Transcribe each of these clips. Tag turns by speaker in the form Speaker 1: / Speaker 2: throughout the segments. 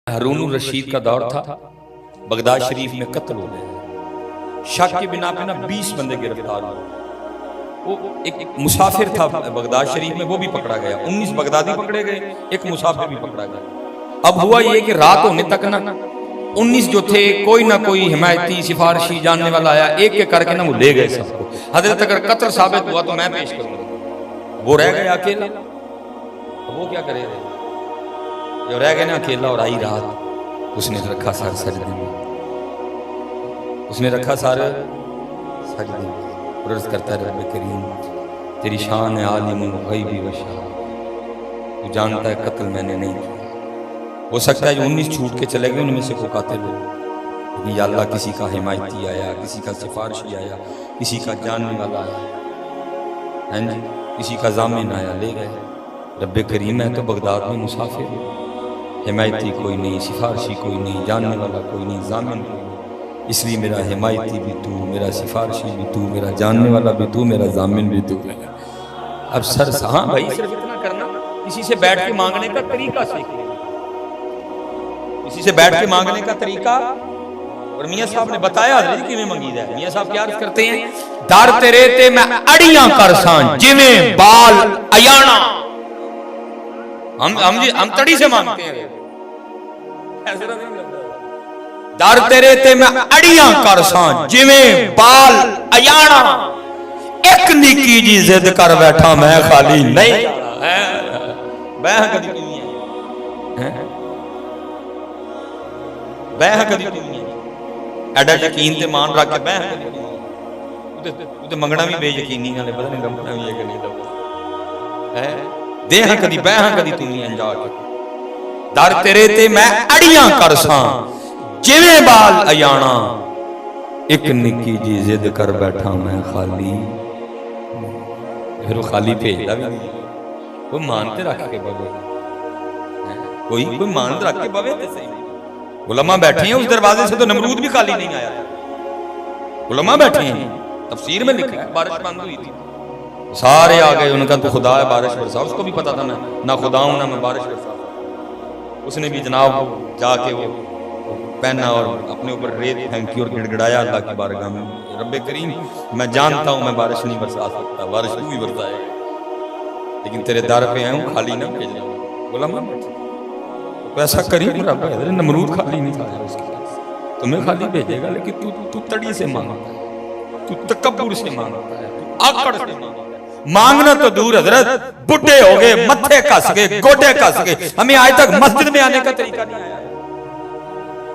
Speaker 1: ہارون الرشید کا دور تھا، بغداد شریف میں قتل ہو گیا، شک کی بنا پہ 20 بندے گرفتار ہوئے۔ وہ ایک مسافر تھا بغداد شریف میں، وہ بھی پکڑا گیا، 19 بغدادی پکڑے گئے، ایک مسافر بھی پکڑا گیا۔ اب ہوا یہ کہ رات ہونے تک 19 جو تھے، کوئی نہ کوئی حمایتی سفارشی جاننے والا آیا، ایک ایک کر کے وہ لے گئے سب کو۔ حضرت اگر قتل ثابت ہوا تو میں پیش کروں گا، وہ رہ گیا اکیلا، وہ کیا کرے گا؟ جو رہ گئے نا اکیلا، اور آئی رات، اس نے رکھا سر سجدے میں، اس نے رکھا سر سجدے میں، اور عرض کرتا ہے رب کریم تیری شان ہے عالم الغیب و شہادہ، تو جانتا ہے قتل میں نے نہیں کیا، ہو سکتا ہے جو 19 چھوٹ کے چلے گئے ان میں سے کوئی قاتل ہو، لیکن یا اللہ کسی کا حمایتی آیا، کسی کا سفارشی آیا، کسی کا جاننے والا آیا، ہاں جی، کسی کا ضامن آیا، لے گئے۔ رب کریم ہے تو بغداد میں مسافر ہو، حمایتی کوئی نہیں، سفارشی کوئی نہیں، جاننے والا کوئی نہیں، ضامن کوئی نہیں، اس لیے میرا حمایتی بھی تو، میرا سفارشی بھی تو، میرا جاننے والا بھی تو، میرا ضامن بھی تو۔ اب سر ہاں بھائی، صرف اتنا کرنا، کسی سے بیٹھ کے مانگنے کا طریقہ سیکھ لیں، کسی سے بیٹھ کے مانگنے کا طریقہ۔ اور میاں صاحب نے بتایا حضرت کیویں منگیدا ہے۔ میاں صاحب کیا عرض کرتے ہیں؟ در تیرے تے میں اڑیاں کرساں جویں بال ایانا۔ ہم تڑی سے مانگتے ہیں، در تیرے تے میں اڑیاں کرساں جویں بال ایانا، ایک نکی جی ضد کر بیٹھا میں خالی نہیں جانا۔ بیہ کدی نہیں ہے، بیہ کدی نہیں ہے، ایڈا یقین تے مان رکھ کے بیہ کدی نہیں ہے، تے منگنا بھی بے یقینی نالے پتہ نہیں لبنا بھی ہے کہ نہیں لبنا، دیہاں کدی بیہاں کدی تو نہیں انجا کے۔ در تیرے تے میں اڑیاں کرساں جویں بال ایانا، ایک نکی جی ضد کر بیٹھا میں خالی، پھر وہ خالی بھیجدا بھی نہیں، کوئی مانتے رکھ کے بوے، کوئی مانتے رکھ کے بوے تے صحیح۔ علماء بیٹھے ہیں اس دروازے سے تو نمرود بھی خالی نہیں آیا، علماء بیٹھے ہیں، تفسیر میں لکھا ہے بارش بند ہوئی تھی، سارے آ گئے، ان کا تو خدا ہے بارش برسا، اس کو بھی پتا تھا میں نہ خدا ہوں نہ میں بارش برسا، اس نے بھی جناب جا کے وہ پہنا اور اپنے اوپر ریت پھینکی اور گڑ گڑایا اللہ کی بارگاہ میں، رب کریم میں جانتا ہوں میں بارش نہیں برسا سکتا، بارش تو بھی برسائے گا، لیکن تیرے در پہ آیا ہوں خالی نہ بھیجا۔ علماء بیٹھے تو ایسا کریم رب ہے، نمرود خالی نہیں تھا اس کے پاس، تمہیں خالی بھیجے گا، لیکن تو تڑی سے مانگتا ہے، تو تکبر سے مانگتا ہے، تو آکڑ سے مانگتا ہے۔ مانگنا تو دور حضرت، بڈھے ہو گئے، متھے کس گئے، گوٹے کس گئے، ہمیں آج تک مسجد میں آنے کا طریقہ نہیں آیا،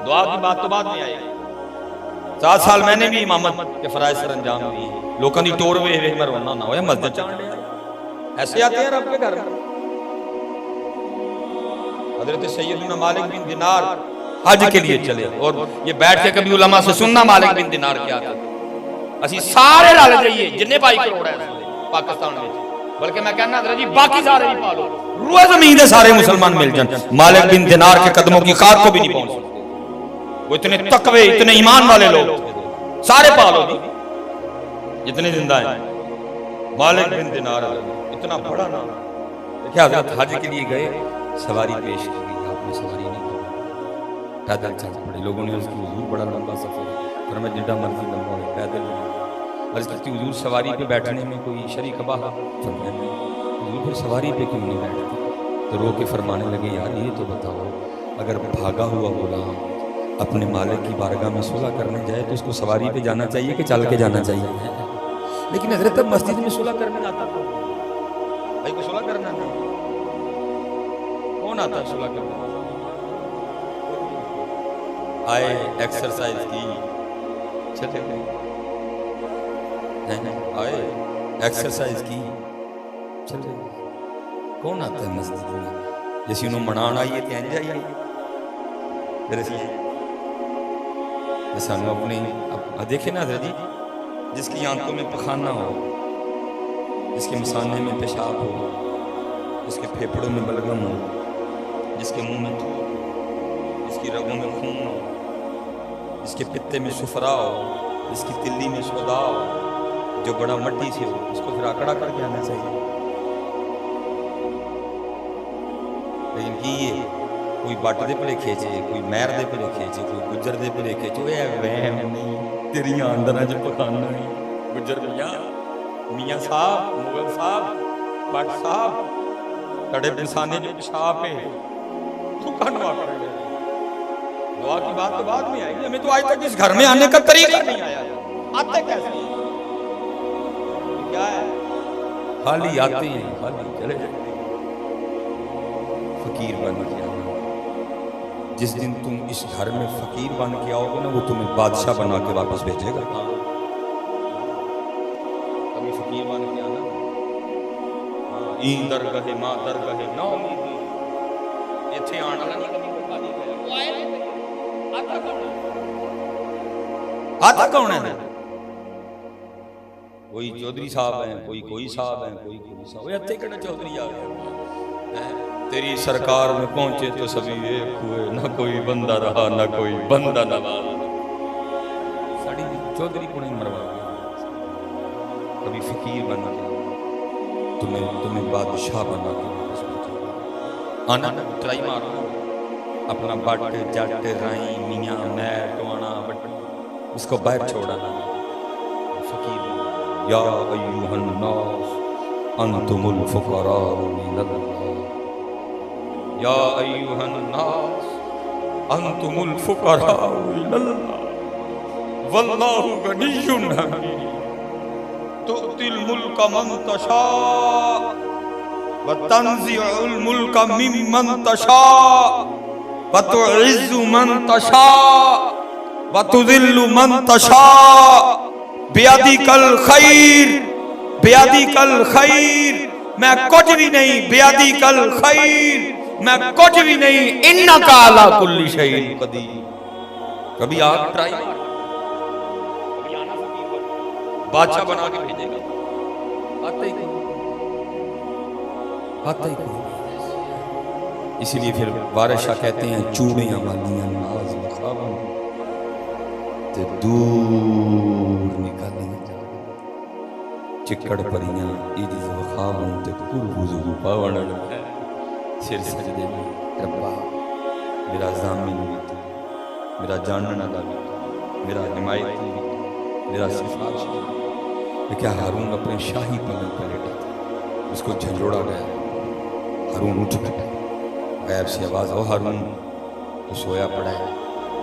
Speaker 1: دعا کی بات تو بعد میں آئے گی۔ 7 سال میں نے بھی امامت کے فرائض سر انجام دیے، لوکاں دی ٹور وے وے میں رونا نہ ہویا، مسجد چاند لیا، ایسے آتے ہیں رب کے گھر میں۔ حضرت سیدنا مالک بن دینار حج کے لیے چلے، اور یہ بیٹھ کے کبھی علماء سے سننا مالک بن دینار کیا تھا، اسی سارے رل جائیے جننے بھائی کروڑ ہے پاکستان میں، بلکہ میں کہنا حضرت جی باقی سارے بھی پالو، روح زمین دے سارے مسلمان مل جائیں، مالک بن دینار کے قدموں کی خاک کو بھی نہیں پہنچ سکتے، وہ اتنے تقوی اتنے ایمان والے لوگ تھے، سارے پالو جی جتنے زندہ ہیں۔ مالک بن دینار اتنا بڑا نام، کیا حضرت حج کے لیے گئے، سواری پیش کی گئی، آپ نے سواری نہیں کی، پیدل چل پڑے، لوگوں نے عرض کی حضور بڑا لمبا سفر ہے، فرمایا جتنا مرضی لمبا ہو پیدل نہیں، عرض کی حضور سواری پہ بیٹھنے میں کوئی شریک اباہ، فرمایا نہیں، حضور پھر سواری پہ کیوں نہیں بیٹھتے؟ تو رو کے فرمانے لگے یار یہ تو بتاؤ، اگر بھاگا ہوا غلام اپنے مالک کی بارگاہ میں صلح کرنے جائے تو اس کو سواری پہ جانا چاہیے کہ چل کے جانا چاہیے؟ لیکن حضرت اب مسجد میں صلح کرنے آتا تھا، بھائی کو صلح کرنا نہیں، کون آتا ہے صلح کرنے؟ آئے ایکسرسائز کی، چلے گئے، آئے ایکسرسائز کی، چلے گئے، کون آتا ہے مسجد میں؟ جیسی انہوں منان آئیے تھے انجا ہی آئیے، درسیے جیسا انہوں اپنی دیکھیں نا حضرت جی، جس کی آنکھوں میں پخانہ ہو، جس کے مثانے میں پیشاب ہو، جس کے پھیپھڑوں میں بلغم ہو، جس کے منہ میں تھوک ہو، جس کی رگوں میں خون ہو، جس کے پتے میں صفرا ہو، جس کی تلی میں سودا ہو، جو بڑا مٹی سے ہو، اس کو پھر آکڑا کر کے آنا چاہیے، لیکن کی یہ کوئی بٹ دے بھلیکھے چ کوئی مہر دے بھلیکھے چ کوئی گجر دے بھلیکھے چ اے وہم نہیں تیریاں اندراں چ پکانا ہی گجر میاں صاحب مغل صاحب بٹ صاحب تڑے پنسانے کے پیشاب ہے تو کانو آ کر دعا کی بات تو بعد میں آئی ہمیں تو آج تک اس گھر میں آنے کا طریقہ نہیں آیا آتے کیسے کیا ہے خالی آتے ہیں خالی چلے جاتے ہیں فقیر بن کے آنا جس دن تم اس گھر میں فقیر بن کے آؤ گے نا وہ تمہیں بادشاہ بنا کے واپس بھیجے گا کبھی فقیر بن کے آنا این درگاہ ماں درگاہ نا امیدی ایتھے آن والا نہیں کبھی موقع نہیں گیا وہ آئے نہیں آتا کون ہے آتا کون ہے کوئی چودھری صاحب ہیں کوئی صاحب ہیں کوئی صاحب ہے ایتھے کہنا چودھری آ گیا تیری سرکار میں پہنچے تو سبھی ایک ہوئے نہ کوئی بندہ رہا نہ کوئی بندہ نواز ساڑی چودھری کو نہیں مروا کبھی فقیر بنا کے تمہیں بادشاہ بنا کے آنا ٹرائی مارو اپنا بٹ جٹ رائیں میاں میر ٹوانا اس کو باہر چھوڑانا فقیر یا ایوہ الناس انتم الفقراء من اللہ یا ایوہ الناس انتم الفقراء الى اللہ واللہ غنی حمید تؤتی الملک من تشاء وتنزع الملک ممن تشاء وتعز من تشاء وتذل من تشاء بیدک الخیر بیدک الخیر میں کچھ بھی نہیں بیدک الخیر میں کچھ بھی نہیں انکا علی کل شیء قدیر کبھی آپ ٹرائی کبھی آنا فقیر بادشاہ بنا کے بھیجے گا آتا ہی کوئی اسی لیے پھر وارث شاہ کہتے ہیں چوڑیاں والیاں ناز مخاباں تے دور نکالیں چکڑ پریاں ایدیز وخاباں تے کل حضور پاوڑ سر سجدے میں ربا میرا ضامن بھی تو میرا جاننا بھی تو میرا حمایتی بھی تو میرا سفارش بھی تو کیا ہارون اپنے شاہی پلنگ پر لیٹا تھا اس کو جھنجھوڑا گیا ہارون اٹھ بیٹھا غیب سے آواز ہو ہارون تو سویا پڑا ہے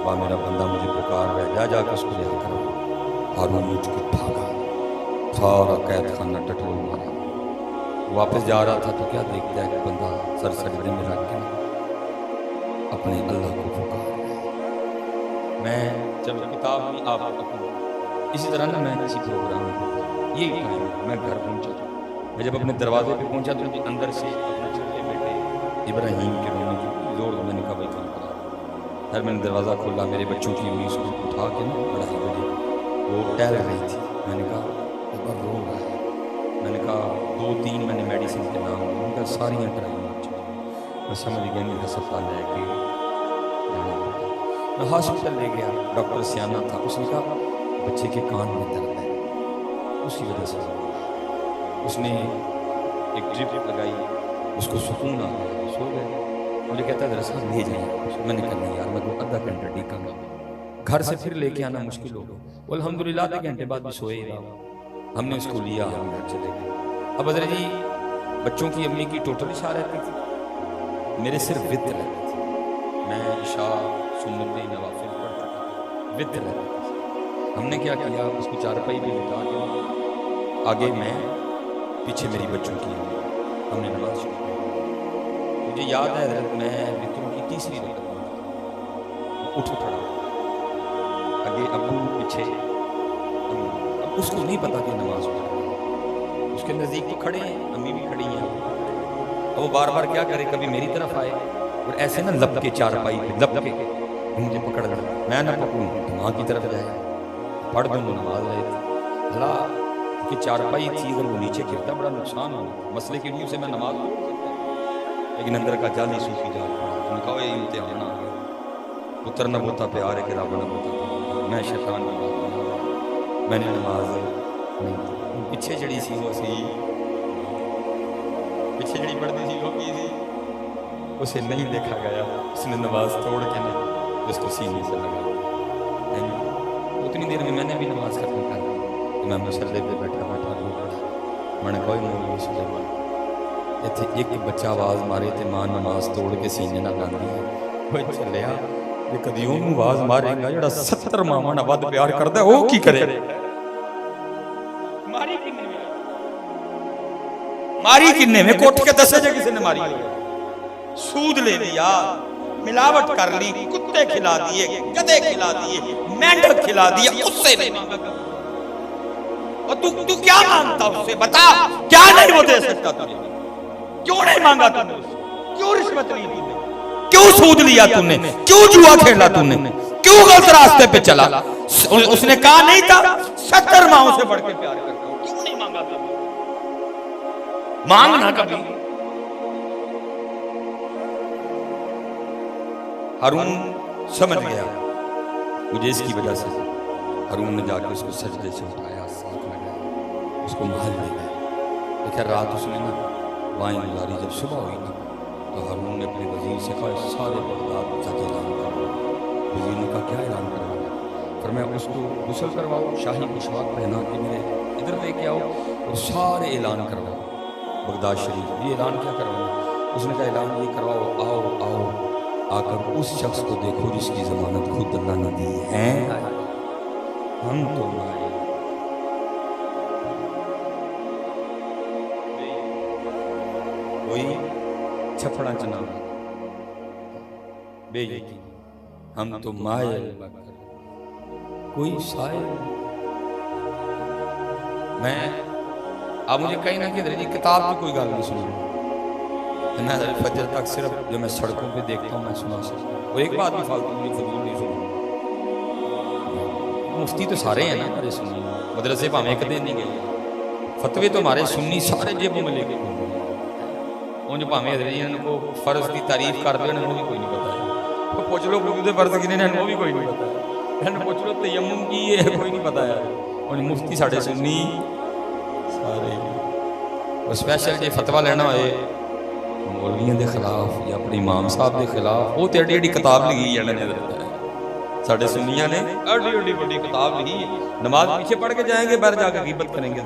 Speaker 1: وہ میرا بندہ مجھے پکار رہا ہے جا کے اس کو لیا کرو ہارون اٹھ کے بھاگا سارا قید خانہ ٹٹول مارا واپس جا رہا تھا تو کیا دیکھتا ہے کہ بندہ سر سجدے میں رکھ کے اپنے اللہ کو پکار رہا ہے میں جب کتاب میں آپ اپنی اسی طرح نا میں کسی پروگرام میں یہی ٹائم میں گھر پہنچا تھا میں جب اپنے دروازے پہ پہنچا تو مجھے اندر سے اپنے چھوٹے بیٹے ابراہیم کے رونے کی زور میں نے کہا بھائی کام کرا پھر میں نے دروازہ کھولا میرے بچوں کی امی اس کو اٹھا کے نا پڑھائی بجے وہ ٹہل رہی تھی میں نے کہا بابا رو رہا ہے میں نے کہا 2-3 میں نے میڈیسن کے نام میں نے کہا ساری ٹرائی مار چکی میں سمجھ گیا نہیں ہسپتال لے کے جانا پڑا میں ہاسپٹل لے گیا ڈاکٹر سیانہ تھا اس نے کہا بچے کے کان میں درد ہے اس کی وجہ سے اس نے ایک ڈرپ لگائی اس کو سکون آ گیا سو گئے مجھے کہتا ہے دراصل لے جائیں میں نے کہا نہیں یار میں کو آدھا گھنٹہ ڈیکا گا گھر سے پھر لے کے آنا مشکل ہوگا الحمدللہ آدھے گھنٹے بعد بھی سوئے گا ہم نے اس کو لیا ہم گھر چلے گئے اب حضرت جی بچوں کی امی کی ٹوٹل عشاء رہتی تھی میرے صرف وطر رہتی تھی میں عشاء سنتیں نوافل پڑھتا تھا وطر رہتی تھی ہم نے کیا کیا اس کو چارپائی بھی بٹھا کے آگے میں پیچھے میری بچوں کی ہم نے نماز شروع کی مجھے یاد ہے حضرت میں وطروں کی تیسری رکعت اٹھ پڑا آگے ابو پیچھے اب اس کو نہیں پتا کہ نماز پڑھ رہا ہے اس کے نزدیک تو کھڑے ہیں امی بھی کھڑی ہیں اب وہ بار بار کیا کرے کبھی میری طرف آئے اور ایسے نا لپ کے چارپائی پہ لپ کے مجھے پکڑ لڑ میں نہ پکڑوں تو ماں کی طرف جائے پڑھ دوں نماز رہے تھے اللہ کہ چارپائی تھی اگر وہ نیچے گرتا بڑا نقصان ہونا مسئلے کی وجہ سے میں نماز پڑھ سکتا لیکن اندر کا جالی صوفی جا پڑا تو نے کہا یہ امتحان آ گیا پتر نہ بوتا پیار ہے کہ رب نہ بوتا میں شیطان کی بات نہیں میں نے نماز نہیں پیچھے جڑی سی وہ سی پیچھے جڑی پڑھتی سی وہ کی سی اسے نہیں دیکھا گیا، اس نے نماز توڑ کے نا اس کو سینے سے لگا۔ اتنی دیر میں نے بھی نماز ختم کر دی، میں مسلے پہ بیٹھا رو پڑا۔ میں نے کہا مولوی سلیمان اتنے ایک بچہ آواز مارے تے ماں نماز توڑ کے سینے نہ لاندی ہے، وہ چلیا یہ کدی اونوں آواز مارے گا جڑا 70 ماواں نال ود پیار کردا ہے، وہ کی کرے؟ ماری کنے میں کوٹ کے دسے جے کسی نے ماری ہو، سود لے لیا، ملاوٹ کر لی، کتے کھلا دیے، گدے کھلا دیے، مینڈک کھلا دیا، اس سے نہیں مانگا۔ اور تو کیا مانگتا اس سے؟ بتا کیا نہیں وہ دے سکتا تجھے؟ کیوں نہیں مانگا تم نے؟ کیوں رشوت لی تم نے؟ کیوں سود لیا تم نے؟ کیوں جوا کھیلا تم نے؟ کیوں غلط راستے پہ چلا؟ اس نے کہا نہیں تھا 70 ماؤں سے بڑھ کے پیار کرتا ہوں، کیوں نہیں مانگا تم نے؟ مانگنا کبھی۔ ہارون سمجھ گیا مجھے اس کی وجہ سے، ہارون نے جا کے اس کو سجدے سے اٹھایا، ساتھ لگایا، اس کو محل دے گیا۔ لیکن رات اس نے نا وائیں گزاری، جب صبح ہوئی نا تو ہارون نے اپنے وزیر سے کہا سارے بغداد جا کے اعلان کرو۔ وزیر نے کہا کیا اعلان کروانا؟ فرمایا اس کو غسل کرواؤ، شاہی پوشاک پہنا کے میرے ادھر لے کے آؤ اور سارے اعلان کرواؤ بغداد شریف۔ یہ اعلان کیا کروانا؟ اس نے کہا اعلان یہ کرواؤ آؤ آؤ آ کر اس شخص کو دیکھو جس کی ضمانت خود اللہ نے دی ہے، ہم تو کوئی چھپڑا چنا بے یقین، ہم تو مائل کوئی سائل۔ میں اب مجھے کہیں نہ کہ کتاب کی کوئی گل نہیں سنی، میں فجر تک صرف جو میں سڑکوں پہ دیکھتا ہوں میں سنا سکتا ہوں۔ اور ایک بات بھی فالتو مجھے فضول نہیں سنی، مفتی تو سارے ہیں نا ہمارے سنی، مدرسے پہ ہمیں کدے نہیں گئے، فتوے تو ہمارے سنی سارے جیبوں میں لے کے انج پاویں حضرت کو فرض کی تعریف کر دے وہ بھی کوئی نہیں پتا ہے، پوچھ لو وضو فرض کنے نے وہ بھی کوئی نہیں پتا ہے، انہوں پوچھ لو تیمم کی ہے کوئی نہیں پتا ہے۔ انج مفتی ساڈے سنی سارے، اور سپیشل جے فتویٰ لینا ہوئے مولویوں دے خلاف یا اپنے امام صاحب دے خلاف، وہ تے ایڈی ایڈی کتاب لکھی ہے ساڈے سنیاں نے، ایڈی ایڈی بڑی کتاب لکھی، نماز پیچھے پڑھ کے جائیں گے باہر جا کے غیبت کریں گے،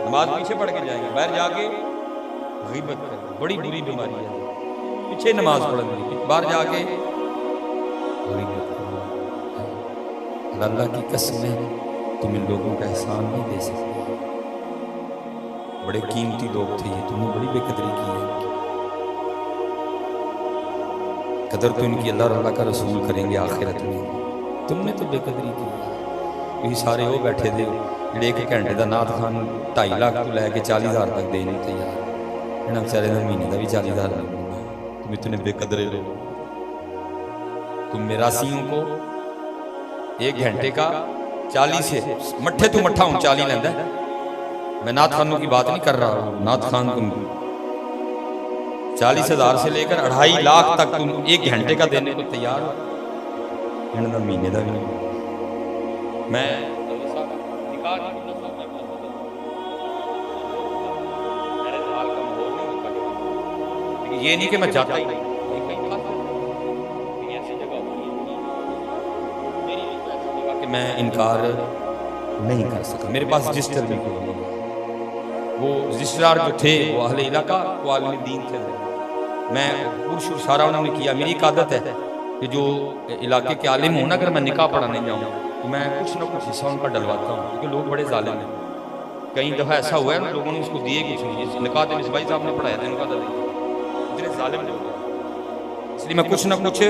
Speaker 1: نماز پیچھے پڑھ کے جائیں گے باہر جا کے غیبت کریں گے، بڑی بری بیماری ہے، پیچھے نماز پڑھیں گے باہر جا کے غیبت کریں گے۔ اللہ کی قسم ہے تم ان لوگوں کا احسان نہیں دے سکتے، بڑے قیمتی لوگ تھے یہ، تم نے بڑی بے قدری کی ہے، قدر تو ان کی اللہ اور اللہ کا رسول کریں گے آخرت میں، تم نے تو بے قدری کی ہے۔ یہ سارے وہ بیٹھے تھے جڑے ایک گھنٹے دا نعت خان 2.5 لاکھ تو لے کے 40,000 تک دینے تیار، انہاں بیچارے دا مہینے دا بھی 40,000 نہیں ملتا، تم اتنے بے قدرے لوگ۔ تم میراسیوں کو 1 گھنٹے کا 40 سے مٹھے تو مٹھا ہوں 40 لیندہ ہے، میں نعت خانوں کی بات نہیں کر رہا ہوں، نعت خان تم 40,000 سے لے کر 2.5 لاکھ تک تم 1 گھنٹے کا دینے کو تیار ہو، انہوں نے مہینے دا بھی نہیں۔ میں یہ نہیں کہ میں جاتا ہی نہیں، کہ میں انکار نہیں کر سکا، میرے پاس رجسٹر بھی کوئی نہیں، وہ رجسٹرار جو تھے وہ اہل علاقہ وہ عالم دین تھے، میں پرشور سارا انہوں نے کیا۔ میری ایک عادت ہے کہ جو علاقے کے عالم ہوں نا اگر میں نکاح پڑھانے جاؤں تو میں کچھ نہ کچھ حصہ ان کا ڈلواتا ہوں، کیونکہ لوگ بڑے ظالم ہیں۔ کئی دفعہ ایسا ہوا ہے نا لوگوں نے اس کو دیے کچھ نہیں، نکاح دے مصباحی صاحب نے پڑھایا تھا نکاح دے، اتنے ظالم لوگ ہیں، اس لیے میں کچھ نہ کچھ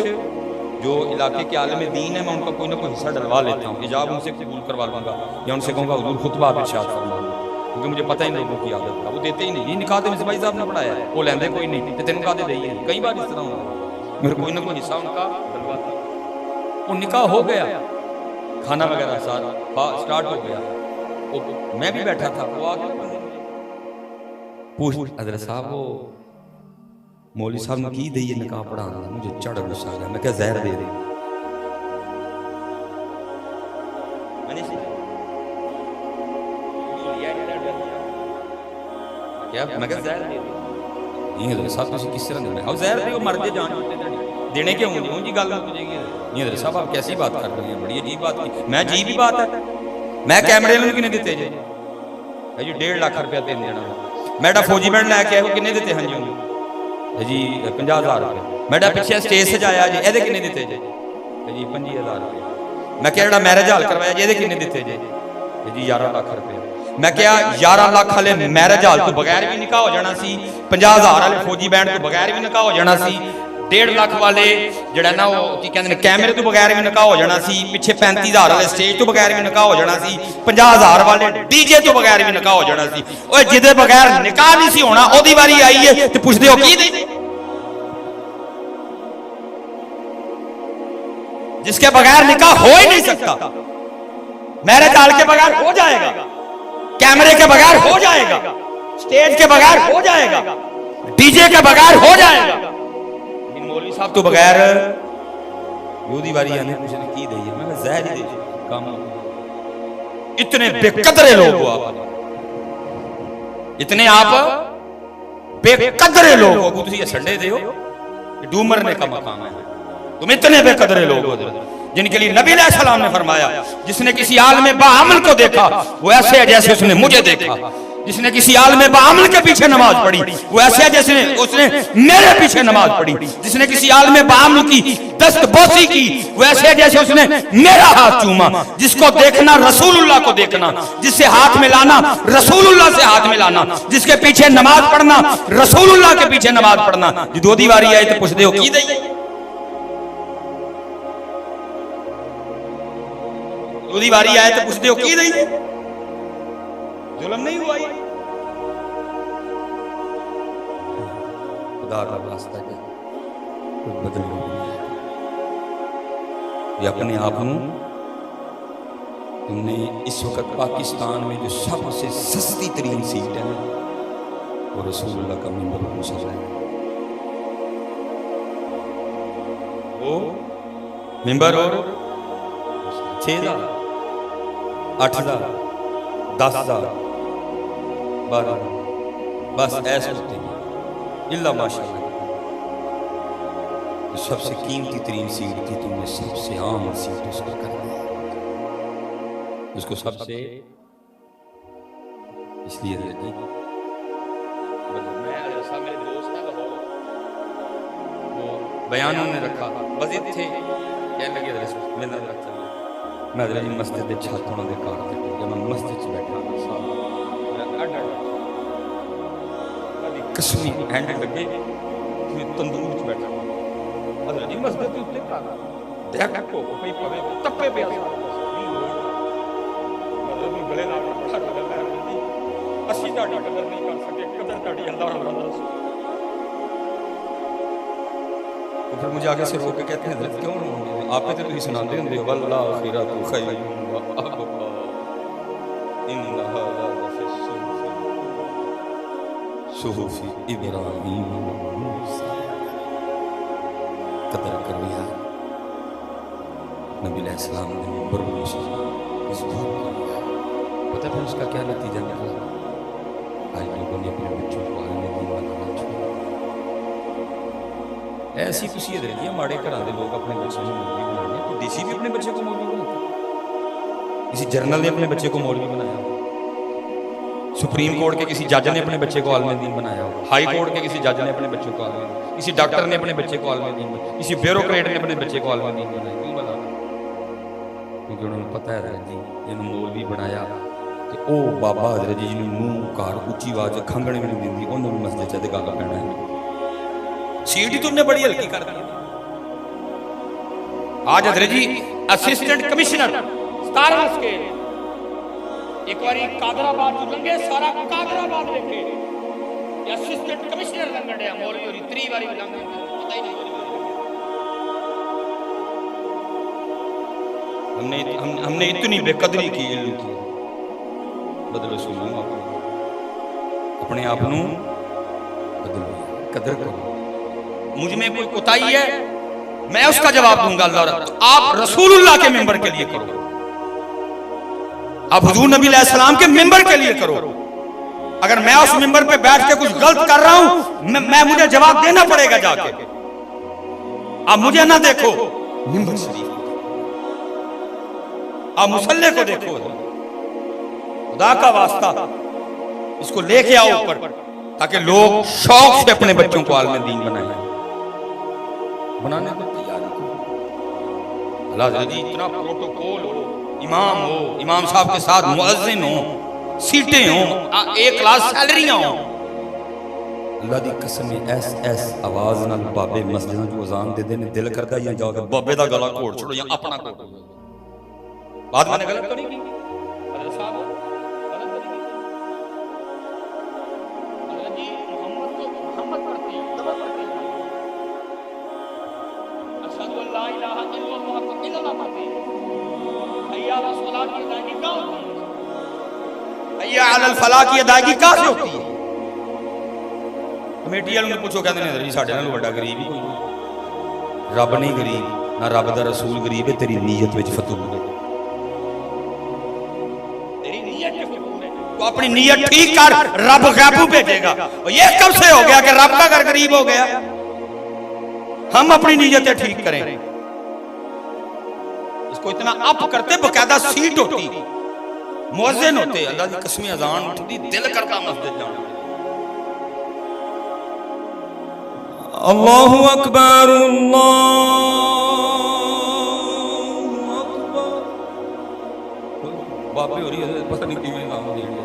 Speaker 1: جو علاقے کے عالم دین ہے میں ان کا کوئی نہ کوئی حصہ ڈلوا لیتا ہوں، ایجاب ان سے قبول کروا لوں گا یا ان سے کہوں گا حضور خطبہ آپ ارشاد فرمائیں، کیونکہ مجھے پتہ ہی لوگوں کی عادت تھا، وہ دیتے ہی نہیں، یہ نکاح دے مصباحی صاحب نے پڑھایا ہے وہ لیندے کوئی نہیں، تین نکاح دے دئیے، کئی بار اس طرح ہوں میرے کوئی نہ کوئی حصہ ان کا ڈلواتا، وہ نکاح ہو گیا، کھانا وغیرہ سارا سٹارٹ ہو گیا، میں بھی بیٹھا تھا، وہ آگے پوچھ حضرت صاحب وہ مولوی صاحب نے کی دئیے نکاح پڑھانا، مجھے چڑھ غصہ آ گیا، میں کہا زہر دے دے، میں کہا زہر دے دے، نہیں حضرت صاحب تسی کس طرح دینا ہے زہر دیو مر جے جان دینے کیوں ہوں جی گل ہو جائے گی نہیں حضرت صاحب آپ کیسی بات کر رہے ہیں بڑی عجیب بات کی میں عجیب ہی بات ہے میں کیمرے میں کنے دیتے جی 1.5 لاکھ روپیہ دین دینا میڈا فوجی بینڈ لے کے آئے کنے دیتے ہیں جی 50,000 روپے میڈا پیچھے سٹیج سجایا جی یہ کنے دیتے جی 25,000 روپے میں کیا جڑا میرج ہال کروایا جی یہ کنے دیتے جی 11 لاکھ روپے میں کیا 11 لاکھ والے میرج ہال تو بغیر بھی نکاح ہو جانا سی 50,000 والے فوجی بینڈ تو بغیر بھی نکاح ہو جانا سی 1.5 لاکھ والے جڑا نا وہ کی کہندے نے کیمرے تو بغیر بھی نکاح ہو جانا سی پیچھے 35,000 والے سٹیج تو بغیر بھی نکاح ہو جانا سی 50,000 والے ڈی جے تو بغیر بھی نکاح ہو جانا سی اوے جدے بغیر نکاح نہیں سی ہونا اودی واری آئی ہے تے پوچھدے ہو کی دے جس کے بغیر نکاح ہو ہی نہیں سکتا میرج ہال کے بغیر ہو جائے گا کیمرے کے بغیر ہو جائے گا سٹیج کے بغیر ہو جائے گا ڈی جے کے بغیر ہو جائے گا مولوی صاحب تو بغیر یودی واری آنے کچھ نے کی دئی ہے میں زہر ہی دے کام اتنے بے قدرے لوگ ہو آپ اتنے آپ بے قدرے لوگ ہو تسی سنڈے دے ہو ڈومر نے کا مقام ہے تم اتنے بے قدرے لوگ ہو جن کے لیے نبی علیہ السلام نے فرمایا جس نے کسی عالم باعمل کو دیکھا وہ ایسے ہے جیسے اس نے مجھے دیکھا جس نے کسی عالم باعمل کے پیچھے نماز پڑھی وہ ایسے ہے جیسے اس نے میرے پیچھے نماز پڑھی جس نے کسی عالم باعمل کی دست بوسی کی وہ ایسے ہے جیسے اس نے میرا ہاتھ چوما جس کو دیکھنا رسول اللہ کو دیکھنا جس سے ہاتھ ملانا رسول اللہ سے ہاتھ ملانا جس کے پیچھے نماز پڑھنا رسول اللہ کے پیچھے نماز پڑھنا جی دو دیواری آئے تو پوچھ دے ہو کی دئی دو دیواری آئے تو پوچھ دے ہو کی دئی ظلم نہیں ہوا یہ خدا کا واسطہ ہے کوئی بدل نہیں یہ اپنے آپ تم نے اس وقت پاکستان میں جو سب سے سستی ترین سیٹ ہے وہ رسول اللہ کا منبر مصلی ہے وہ منبر اور 6,000 8,000 10,000 12 بس ایسے ہوتے ہیں اللہ ماشاءاللہ سب سے قیمتی ترین سیٹ تھی تم نے سب سے عام سیٹ اس کو کر دیا اس کو سب سے اس لیے میں میرے دوست ہیں وہ بیانوں نے رکھا وزید تھے کہنے لگے میں نے رکھا میں حضرت جی مسجد دے چھاتوں دے کار تے ٹر میں مسجد چ بیٹھا کسمی ہینڈ لگے تندور چ بیٹھا حضرت جی مسجد دے اوتے کار دیکھ کو پئی پوے تپے پیا حضرت نے گلے نال بڑا قدر ہے اسی تہاڈی قدر نہیں کر سکے قدر تہاڈی اللہ اور رسول تو پھر مجھے آگے سے روک کے کہتے ہیں حضرت کیوں آپ پہ تو ہی سناتے ہیں واللہ خیرات خیر و ابقا انہا لفی صحف ابراہیم و موسیٰ قدر کریا نبی علیہ السلام نے منبر اس دور کریا پتہ پھر اس کا کیا نتیجہ نکلا آج لوگوں نے اپنے بچوں کو آنے دین بنانا چھوڑا ایسی کسی یہ رہی ہے ماڑے گھراں دے لوگ اپنے بچے کو مولوی بنانے کوئی ڈی سی بھی اپنے بچے کو مولوی بناتا کسی جنرل نے اپنے بچے کو مولوی بنایا سپریم کورٹ کے کسی جج نے اپنے بچے کو عالم دین بنایا ہائی کورٹ کے کسی جج نے اپنے بچے کو عالم دین کسی ڈاکٹر نے اپنے بچے کو عالم دین بنایا کسی بیوروکریٹ نے اپنے بچے کو عالم دین بنایا کیوں بنایا کیونکہ انہوں نے پتہ ہے جی انہوں مولوی بنایا کہ او بابا حضرت جی نے منہ کار اونچی آواز کھنگنے میں نہیں دیندی انہوں نے مسجد چ گالا پینا ہے سیٹ ہی تم نے بڑی ہلکی کر دی آج حضرت جی اسسٹنٹ کمشنر 17 سکیل ایک باری قادرآباد جو لنگے سارا قادرآباد لکھے یہ اسسٹنٹ کمشنر لنگڑ ہے مولوی اور اتری باری لنگڑ پتہ ہی نہیں ہم نے اتنی بے قدری کی علم کی بدل سنوں اپنے آپ بدلو قدر کرو مجھ میں کوئی کوتاہی ہے میں اس کا جواب دوں گا اللہ تو آپ رسول اللہ کے منبر کے لیے کرو آپ حضور نبی علیہ السلام کے منبر کے لیے کرو اگر میں اس منبر پہ بیٹھ کے کچھ غلط کر رہا ہوں مجھے جواب دینا پڑے گا جا کے. اب مجھے نہ دیکھو منبر شریف، اب مصلی کو دیکھو. خدا کا واسطہ اس کو لے کے آؤ اوپر تاکہ لوگ شوق سے اپنے بچوں کو عالم دین بنائیں. بنانے کو تیار نہیں. اللہ حضرت جی اتنا پروٹوکول ہو، امام ہو، امام صاحب کے ساتھ مؤذن ہو، سیٹیں ہوں، ایک کلاس سیلریاں ہوں. اللہ دی قسم ایس آواز نال بابے مسجداں جو اذان دے دے دل کردا یا جا کے بابے دا گلا گھوڑ چھوڑو یا اپنا گھوڑ. بات میں نے غلط تو نہیں کی حضرت صاحب؟ غلط تو نہیں کی حضرت جی؟ محمد پڑھتے ہیں، خبر پڑھتے ہیں، اشہد ان لا الہ الا اللہ الا اللہ پڑھتے ہیں. حی علی الصلاۃ کی ادائیگی کہاں ہوتی ہے؟ حی علی الفلاح کی ادائیگی کہاں سے ہوتی ہے؟ کمیٹی والوں نے پوچھو، کہتے ہیں جی ساڈے نال بڑا غریب ہی کوئی نہیں. رب نہیں غریب، نہ رب دا رسول غریب ہے، تیری نیت وچ فتور ہے. تیری نیت فتور ہے، تو اپنی نیت ٹھیک کر، رب غیبوں بھیجے گا. یہ کب سے ہو گیا کہ رب کا گھر غریب ہو گیا؟ ہم اپنی نیتیں ٹھیک کریں. اس کو اتنا اپ کرتے، باقاعدہ سیٹ ہوتی، مؤذن ہوتے. اللہ کی قسم اذان اٹھتی، دل کرتا مسجد جانا. اللہ اکبر اللہ اکبر. بابے ہو رہی ہے پتہ نہیں کیویں نام دے دیا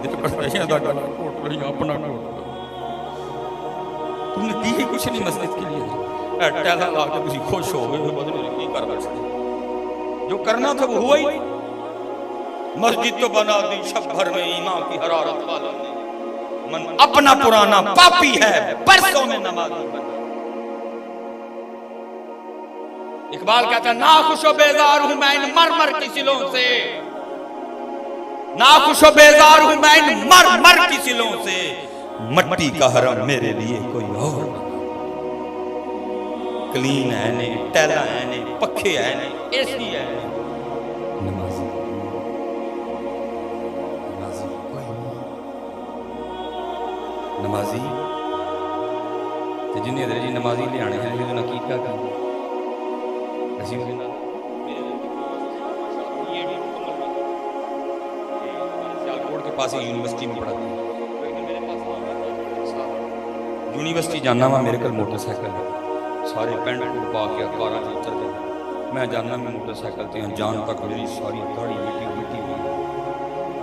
Speaker 1: دل کرتا ہے دا گلا کوٹ لیا اپنا کوٹ. تم نے دی ہی کچھ نہیں مسجد کے لیے، ٹیلا لا کے تسی خوش ہو گئے بدل کی کر بیٹھے. جو کرنا تھا وہ ہوا ہی. مسجد تو بنا دی شب بھر میں ایمان کی حرارت والا نے، من اپنا پرانا پاپی ہے برسوں میں نمازی بنا. اقبال کہتا ہے ناخوش و بیزار ہوں میں ان مرمر کی سلوں سے، ناخوش و بیزار ہوں میں ان مرمر کی سلوں سے، مٹی کا حرم میرے لیے کوئی اور نہ. کلین ہے نے، ٹیلا ہے نے، پکھے ہے نے، اے سی ہے نے، نمازی نمازی تے جن ادھر جی نمازی لے آنے ہیں لیکن حقیقت کیا اسی کے نال سیالکوٹ کے پاس یونیورسٹی میں پڑھاتے ہیں. یونیورسٹی جانا وا میرے کل موٹر سائیکل ہے، سارے پینٹ کوٹ پا کے کاراں چ اترتے ہیں. میں جانا میں موٹر سائیکل تے جان تک میری ساری داڑھی مٹی ہوئی.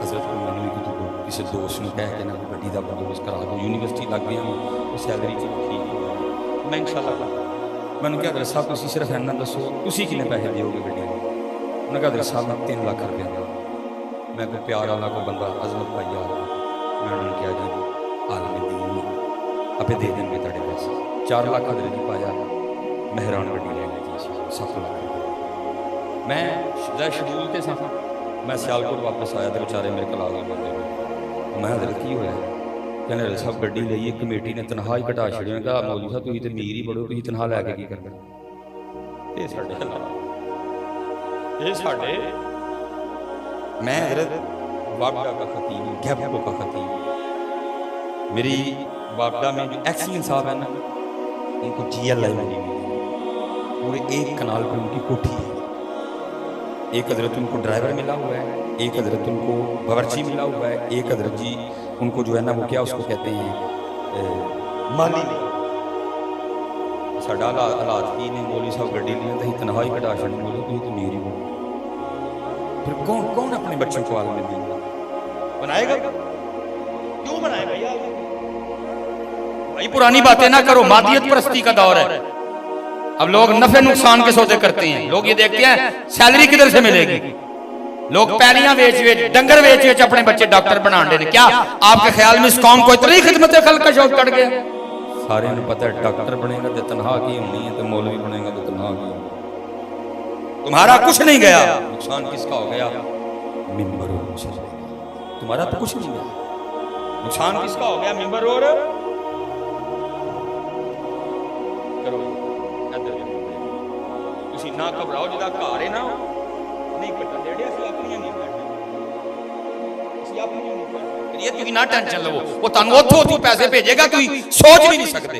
Speaker 1: حضرت کو میں نے کسی دوست نے کہہ کے نا گڈی کا بندوبست کرا دو، یونیورسٹی لگ گیا وہ سیلری ٹھیک ہو میں انشاءاللہ. میں نے کہا حضرت صاحب تسی صرف اینا دسو تسی کنے پیسے دیو گے گڈی میں؟ انہوں نے کہا حضرت صاحب میں 3 لاکھ روپیہ دوں. میں کوئی پیار والا کوئی بندہ عظمت بھائی آ رہا، میں انہوں نے کہا جی عالم دین آپ دے دیں گے تھوڑے پیسے. 4 لاکھ حضرت جی پایا، مہران گڈی لے گئی تھی 7 لاکھ روپیہ. میں شیڈول تے سا، میں سیالکوٹ واپس آیا تو بیچارے میرے کل آ گئے بندے. میں حضرت کی ہویا کہنے حضرت صاحب گڈی لئیے کمیٹی نے تنہا ہی کٹا چھڑی. میں کہا مولوی صاحب تسی تے میر ہی بڑو، تسی تنہا لے کے کی کرنا؟ یہ ساڈے حالات، یہ ساڈے. میں حضرت وابڈا کا خطیب، گھیپو کا خطیب. میری وابڈا میں جو ایکسیلن صاحب ہیں نا ان کو جی ایل آئی ملی ہوئی، پورے 1 کنال پہ ان کی کوٹھی ہے. ایک حضرت ان کو ڈرائیور ملا ہوا ہے، ایک حضرت ان کو باورچی ملا ہوا ہے، ایک حضرت جی ان کو جو ہے نا وہ کیا اس کو کہتے ہیں مالی. ساڈا حالات کی نے مولوی صاحب گڈی لی تو تنہائی کٹا چھڑ بولو تو تو میری ہو. پھر کون اپنے بچوں کو عالم دین بنائے گا؟ کیوں بنائے بھائی؟ بھائی پرانی باتیں نہ کرو، مادیت پرستی کا دور ہے. اب لوگ نفع نقصان کے سودے کرتے ہیں. لوگ یہ دیکھتے ہیں سیلری کدھر سے ملے گی. لوگ پیلیاں ویچ ڈنگر ویچ اپنے بچے ڈاکٹر بنا دے. کیا آپ کے خیال میں اس قوم کو اتنی خدمت خلق کا شوق چڑھ گیا؟ سارے انہیں پتہ ہے ڈاکٹر بنے گا تو تنہا کی ہونی ہے، تو مولوی بنے گا تو تنہا کی ہونی. تمہارا کچھ نہیں گیا، نقصان کس کا ہو گیا؟ منبر اور تمہارا تو کچھ نہیں گیا، نقصان کس کا ہو گیا؟ منبر اور کرو. تسی نہ گھبراؤ، جدا گھر ہے نا نہیں پٹا ڈیڑیا سی اپنی نہیں پٹا، اسی اپنی نہیں پٹا. ਹੁੰਦੀ ਹੈ, ਤੁਸੀਂ ਨਾ ਟੈਨਸ਼ਨ ਲਵੋ, ਉਹ ਤੁਹਾਨੂੰ ਉੱਥੋਂ ਪੈਸੇ ਭੇਜੇਗਾ, ਤੁਸੀਂ ਸੋਚ ਵੀ ਨਹੀਂ ਸਕਦੇ।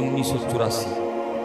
Speaker 1: 1984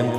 Speaker 1: MP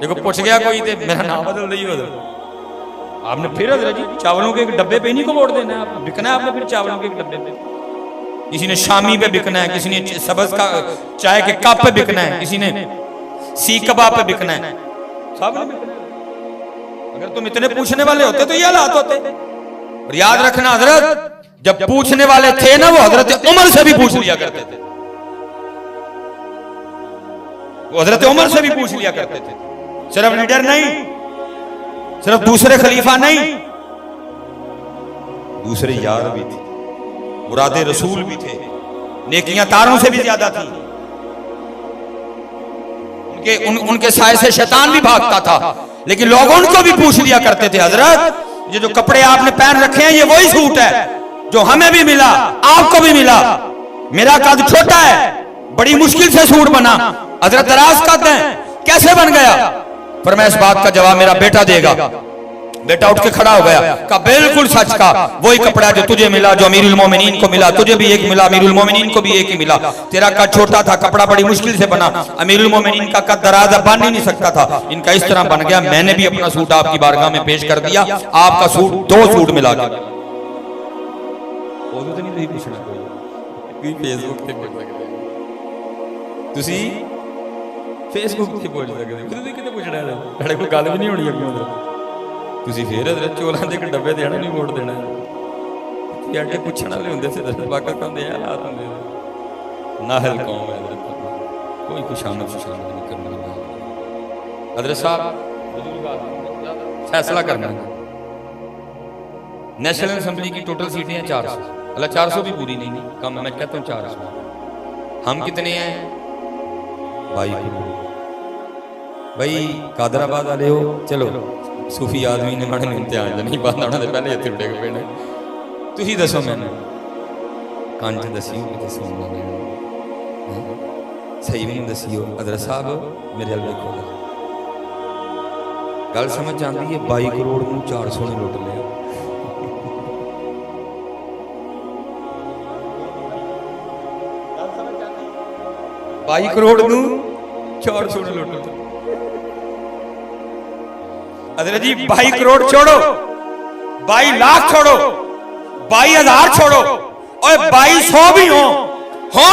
Speaker 1: دیکھو پوچھ گیا کوئی تے میرا نام بدل رہی ہو آپ نے پھر حضرت جی چاولوں کے ایک ڈبے پہ نہیں کو ووٹ دینا ہے، آپ بکنا ہے آپ نے پھر چاولوں کے ایک ڈبے پہ. کسی نے شامی پہ بکنا ہے، کسی نے سبز کا چائے کے کپ پہ بکنا ہے، کسی نے سی کباب پہ بکنا ہے، سب نے بکنا ہے. اگر تم اتنے پوچھنے والے ہوتے تو یہ حالات ہوتے. اور یاد رکھنا حضرت جب پوچھنے والے تھے نا وہ حضرت عمر سے بھی پوچھ لیا کرتے تھے، وہ حضرت عمر سے بھی پوچھ لیا کرتے تھے. صرف لیڈر نہیں، صرف دوسرے خلیفہ نہیں، دوسرے یار بھی تھے، مراد رسول بھی تھے، نیکیاں تاروں سے بھی زیادہ تھی. ان کے سائے سے شیطان بھی بھاگتا تھا، لیکن لوگ ان کو بھی پوچھ لیا کرتے تھے حضرت یہ جو کپڑے آپ نے پہن رکھے ہیں یہ وہی سوٹ ہے جو ہمیں بھی ملا آپ کو بھی ملا. میرا قد چھوٹا ہے، بڑی مشکل سے سوٹ بنا، حضرت دراز قد ہیں، کیسے بن گیا؟ فرمایا اس بات کا جواب میرا بیٹا دے گا. بیٹا اٹھ کے کھڑا ہو گیا، کہا بالکل سچ کا، وہی کپڑا جو تجھے ملا، جو امیر المومنین کو ملا، تجھے بھی ایک ملا، امیر المومنین کو بھی ایک ہی ملا. تیرا قد چھوٹا تھا، کپڑا بڑی مشکل سے بنا، امیر المومنین کا قد دراز بن ہی نہیں سکتا تھا، ان کا اس طرح بن گیا. میں نے بھی اپنا سوٹ آپ کی بارگاہ میں پیش کر دیا، آپ کا سوٹ دو سوٹ ملا کے. وہ تو نہیں پوچھنا کوئی فیس بک تے پوچھ سکتے تسی فیس بک تے پوچھ سکتے تسی کتے پوچھنا ہے تھوڑے کوئی گل بھی نہیں ہونی اگے ادھر تسی پھر حضرت چولاں دے ڈبے دینا نہیں ووٹ دینا کہ اگے پوچھن والے ہوندے سے حضرت پاکستان دے حالات ہوندے ناہل قوم ہے حضرت کوئی خوشامد نہیں کرنے والا. حضرت صاحب فیصلہ کرنا ہے. نیشنل اسمبلی کی ٹوٹل سیٹیں ہیں 400. اللہ 400 بھی پوری نہیں کم ہے، میں کہتا ہوں 400. ہم کتنے ہیں؟ 22 کروڑ. بھائی قادر آباد والے ہو، چلو صوفی آدمی نے ماڑے امتحان جو نہیں پاتا انہوں نے پہلے ہتھ اٹھے گئے نے. تسی دسو میں نے کانچ دسیو کہ دسو صحیح نہیں دسیو. حضرت صاحب میرے ال دیکھو گل سمجھ آتی ہے. 22 کروڑ نو 400 نے لوٹ لیا. 22 کروڑ نو 400 نے لوٹ لیا. حضرت جی 22 کروڑ چھوڑو، 22 لاکھ چھوڑو، 22,000 چھوڑو، اور 2200 بھی ہو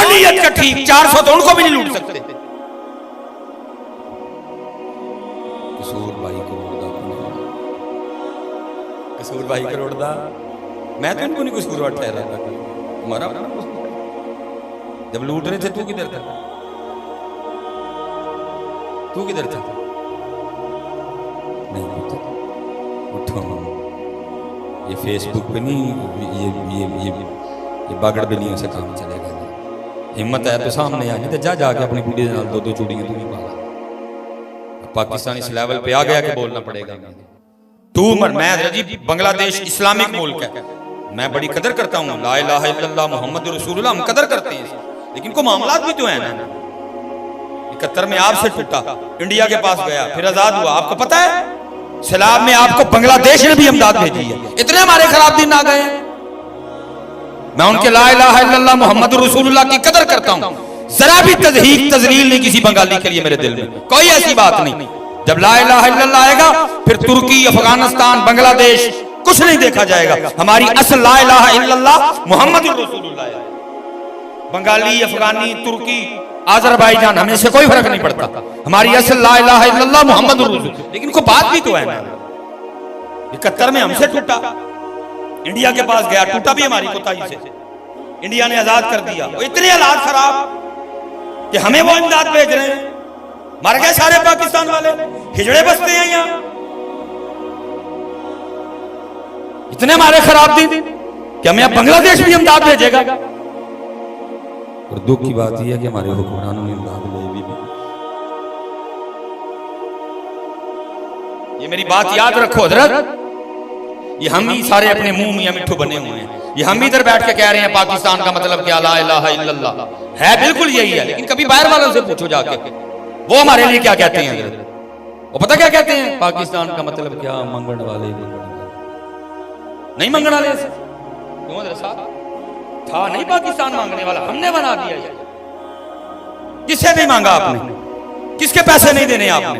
Speaker 1: نیت کا ٹھیک، 400 تو ان کو بھی نہیں لوٹ سکتے. قصور 22 کروڑ دا، قصور 22 کروڑ دا. میں تو ان کو نہیں قصور ٹھہرا تھا، تمہارا اپنا قصور. جب لوٹ رہے تھے تو کدھر تھا؟ تو کدھر تھا؟ نہیں اٹھو. یہ فیس بک پہ نہیں، یہ باگڑ بلیوں سے کام چلے گا. ہمت ہے تو سامنے آنے تو جا کے اپنی بوڑھی نال دو چوڑیاں تو نہیں پاگا. پاکستان اس لیول پہ آ گیا کہ بولنا پڑے گا. میں حضرت بنگلہ دیش اسلامک ملک ہے، میں بڑی قدر کرتا ہوں لا الہ الا اللہ محمد رسول اللہ، ہم قدر کرتے ہیں، لیکن کو معاملات بھی تو ہیں نا. 71 میں آپ سے ٹوٹا، انڈیا کے پاس گیا، پھر آزاد ہوا. آپ کو پتہ ہے سیلاب میں آپ کو بنگلہ دیش نے بھی امداد بھیجی ہے. اتنے ہمارے خراب دن آ گئے ہیں. میں ان کے لا الہ الا اللہ محمد رسول اللہ کی قدر کرتا ہوں. ذرا بھی تضحیق تذلیل نہیں کسی بنگالی کے لیے میرے دل میں، کوئی ایسی بات نہیں. جب لا الہ الا اللہ آئے گا پھر ترکی، افغانستان، بنگلہ دیش کچھ نہیں دیکھا جائے گا. ہماری اصل لا الہ الا اللہ محمد رسول اللہ ہے. بنگالی، افغانی، ترکی، آذربائیجان، ہمیں سے کوئی فرق نہیں پڑتا. ہماری اصل لا الہ الا اللہ محمد رسول. لیکن کو بات بھی تو ہے نا، 71 میں ہم سے ٹوٹا، انڈیا کے پاس گیا، ٹوٹا بھی ہماری کوتاہی سے. انڈیا نے آزاد کر دیا. وہ اتنے حالات خراب کہ ہمیں وہ امداد بھیج رہے ہیں. مر گئے سارے پاکستان والے، ہجڑے بستے ہیں یہاں. اتنے ہمارے خراب دن کہ ہمیں اب بنگلہ دیش بھی امداد بھیجے گا. اور دکھ کی بات یہ ہے کہ ہمارے حکمرانوں نے امداد بھیجی بھی. یہ میری بات یاد رکھو حضرت، یہ ہم ہی سارے اپنے منہ میاں مٹھو بنے ہوئے ہیں. یہ ہم ادھر بیٹھ کے کہہ رہے ہیں پاکستان کا مطلب کیا لا الہ الا اللہ ہے، بالکل یہی ہے. لیکن کبھی باہر والوں سے پوچھو جا کے وہ ہمارے لیے کیا کہتے ہیں حضرت. وہ پتہ کیا کہتے ہیں؟ پاکستان کا مطلب کیا، منگن والے نہیں منگن والے سے. کیوں حضرت صاحب تھا نہیں پاکستان مانگنے والا، ہم نے بنا دیا. کس سے نہیں مانگا آپ نے؟ کس کے پیسے نہیں دینے آپ نے؟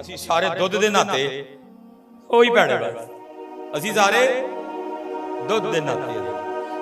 Speaker 1: ਅਸੀਂ ਸਾਰੇ ਦੁੱਧ ਦੇ ਨਾਤੇ ਉਹੀ ਭੈੜੇ ਬਸ, ਅਸੀਂ ਸਾਰੇ ਦੁੱਧ ਦੇ ਨਾਤੇ।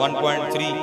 Speaker 1: 1.3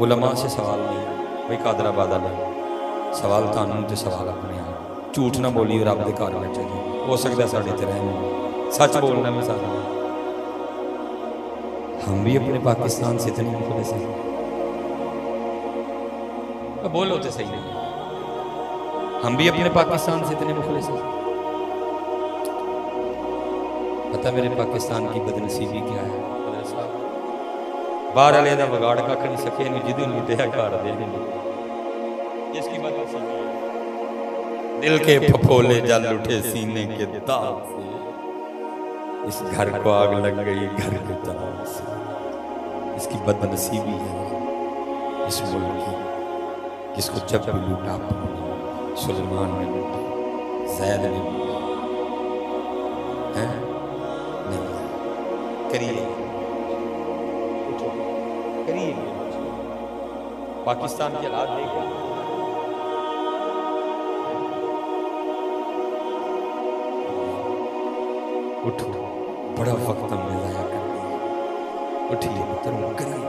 Speaker 1: علماء سے سوال نہیں بھائی قادر آباد والے سوال تھانوں تے سوال اپنے آپ جھوٹ نہ بولی رب دے گھر بیٹھے جی ہو سکتا ہے ساڈے تے رہن سچ بولنا میں سارا ہم بھی اپنے پاکستان سے اتنے مخلص ہیں بولو تو صحیح نہیں ہم بھی اپنے پاکستان سے اتنے مخلص ہیں پتہ میرے پاکستان کی بدنصیبی کیا ہے باہر والے دا بگاڑ کھ نہیں سکے جدوں لٹیا گھر دے اس کی بات دل کے پھپھولے جل اٹھے سینے کے داغ سے اس گھر کو آگ لگ گئی گھر کے داغ سے اس کی بدنصیبی ہے اس ملک کی جس کو جب بھی لوٹا سلیمان نے لوٹا زید نے لوٹا نہیں کریے پاکستان کے حالات دیکھیں اٹھو بڑا وقت ہم نے ضائع کر دیا اٹھیے محترم کریے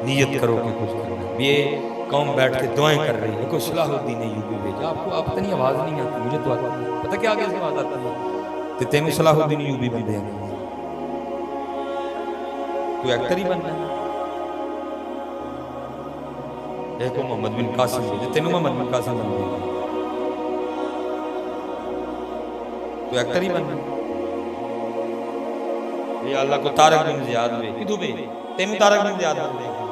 Speaker 1: نیت کرو کہ کچھ کرنا یہ قوم بیٹھ کے دعائیں کر رہی ہے کوئی صلاح الدین ایوبی بھیجا آپ کو آپ اتنی آواز نہیں آتی مجھے تو آتی ہے پتہ کیا آگے سے آواز آتی ہے تو تینوں صلاح الدین ایوبی بھی دیں گے تو ایکٹر ہی بننا ہے ایک محمد بن قاسم بھیجے تینوں محمد بن قاسم بن دیں گے تو ایکٹر ہی بننا یہ اللہ کو طارق بن زیاد بھیج کدھو بھیج تینوں طارق بن زیاد بن دیں گے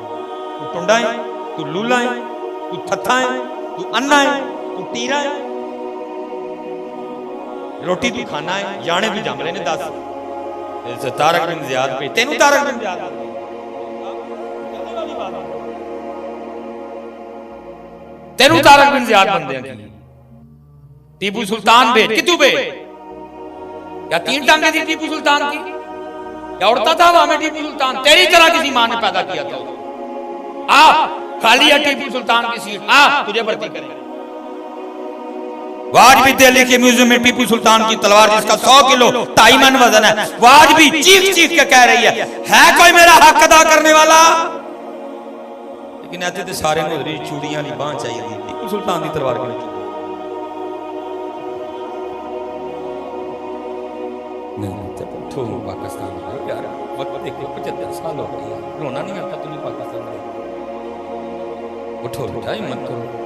Speaker 1: تو ٹنڈا ہے تو لولا ہے تو تھتھا ہے تو انا ہے تو ٹیرا ہے روٹی تو کھانا ہے جانے بھی جاملے نے دس طارق بن زیاد بھیج تینوں طارق بن زیاد بن تینوں طارق بن زیاد بن دیں گے ٹیپو سلطان بھیج کتوں بھیج کیا تین ٹانگیں تھی ٹیپو سلطان کی کیا اڑتا تھا وہاں میں ٹیپو سلطان تیری طرح کسی ماں نے پیدا کیا تھا خالی ہے ٹیپو سلطان کی سیٹ تجھے بھرتی کریں آج بھی دہلی کے میوزیم میں ٹیپو سلطان کی تلوار جس کا 100 کلو 2.5 من وزن ہے وہ آج بھی چیخ چیخ کے کہہ رہی ہے کوئی میرا حق ادا کرنے والا لیکن ایسے تو سارے مدری چوڑیاں نہیں باں چاہیے تھی ٹیپو سلطان کی تلوار کے لیے نہیں تو پاکستان میں یار وقت دیکھو 75 سال ہو گئی ہے رونا نہیں آتا تمہیں پاکستان میں اٹھو بیٹا ہمت کرو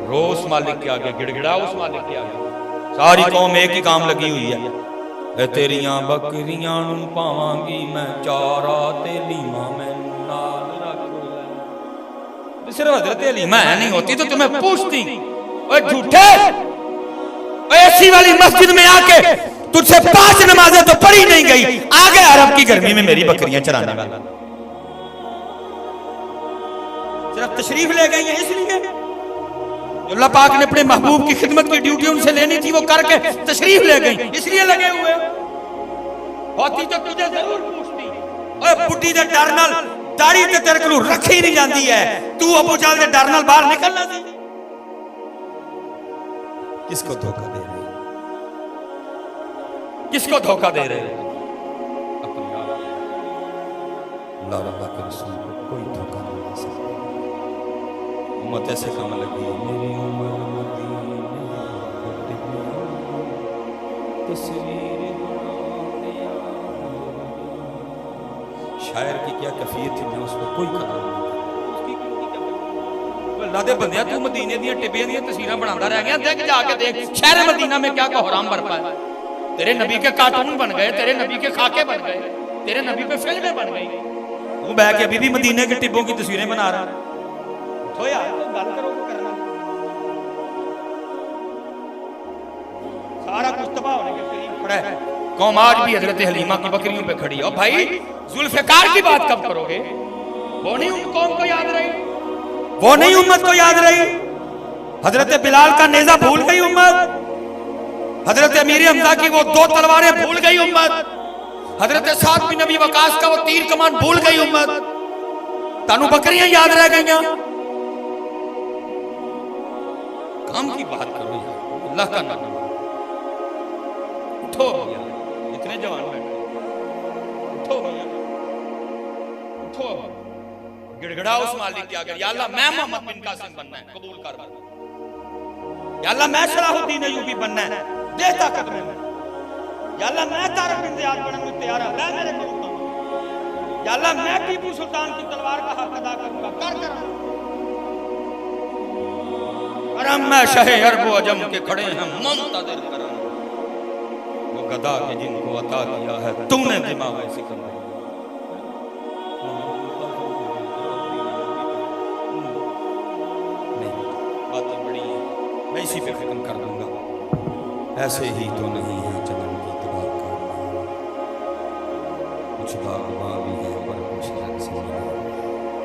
Speaker 1: رو اس مالک کے آگے گڑ گڑا اس مالک کے آگے ساری قوم ایک ہی کام لگی ہوئی ہے اے تیریاں بکریاں نوں پاواں گی میں چارا تے لیما میں نال رکھ لے صرف حضرت حلیمہ نہیں ہوتی تو تمہیں پوچھتی اے جھوٹے ایسی والی مسجد میں آ کے تجھ سے 5 نمازیں تو پڑھی نہیں گئی آگے عرب کی گرمی میں میری بکریاں چرانے والا صرف تشریف لے گئی ہیں اس لیے اللہ پاک نے اپنے محبوب کی خدمت کی ڈیوٹی ان سے لینی تھی وہ کر کے تشریف لے گئی اس لیے لگے ہوئے ہوتی تو تجھے ضرور پوچھتی اے بڈی دے ڈر نال داڑھی تے تیرے کولوں رکھی نہیں جاندی ہے تو ابو جہل دے ڈر نال باہر نکلنا سی کس کو دھوکہ دے رہے کس کو دھوکہ دے رہے اپنے آپ اللہ رب کے رسول کو کوئی دھوکہ نہیں دے سکتا امت ایسے کام لگی ہے میری عمر مدینے تصویر شاعر کی کیا کیفیت تھی میں اس پر کوئی قدر نہیں اللہ دے بندیاں تو مدینے دیاں ٹبیاں دیاں تصویراں بناتا رہ گیا دیکھ جا کے دیکھ شہر مدینہ میں کیا کوحرام برپا ہے تیرے نبی کے کارٹون بن گئے تیرے نبی کے خاکے بن گئے تیرے نبی پہ فلمیں بن گئی وہ بیٹھ کے ابھی بھی مدینے کے ٹبوں کی تصویریں بنا رہا تو یار گل کرو کرنا سارا کچھ تباہ ہونے کے قریب کھڑا ہے قوم آج بھی حضرت حلیمہ کی بکریوں پہ کھڑی ہے اور بھائی ذوالفقار کی بات کب کرو گے وہ نہیں ان قوم کو یاد رہی وہ نہیں امت کو یاد رہی حضرت بلال کا نیزہ بھول گئی امت حضرت امیر حمزہ کی وہ 2 تلواریں بھول گئی امت حضرت سعد بن نبی وقاص کا وہ تیر کمان بھول گئی امت تانوں بکریاں یاد رہ گئیں کام کی بات کرو یار اللہ کا نام اٹھو یار اتنے جوان بیٹھے اٹھو یار اٹھو گڑگڑا اس مالک کے آگے، یا اللہ میں محمد بن قاسم بننا ہے، قبول کر بنا، یا اللہ میں صلاح الدین ایوبی بننا ہے، دے طاقت میں، یا اللہ میں طارق بن زیاد بننے میں تیار ہے، لے میرے کو حکم، یا اللہ میں ٹیپو سلطان کی تلوار کا حق ادا کروں گا، کر کرم میں شہ عرب و عجم کے کھڑے ہیں منتظر کرم، وہ گدا کے جن کو عطا کیا ہے تو نے دماغ سکندر، باتیں بڑی ہیں، میں اسی پہ ختم کر دوں گا، ایسے ہی تو نہیں ہے جنم کی تباہ کاریاں، کچھ بات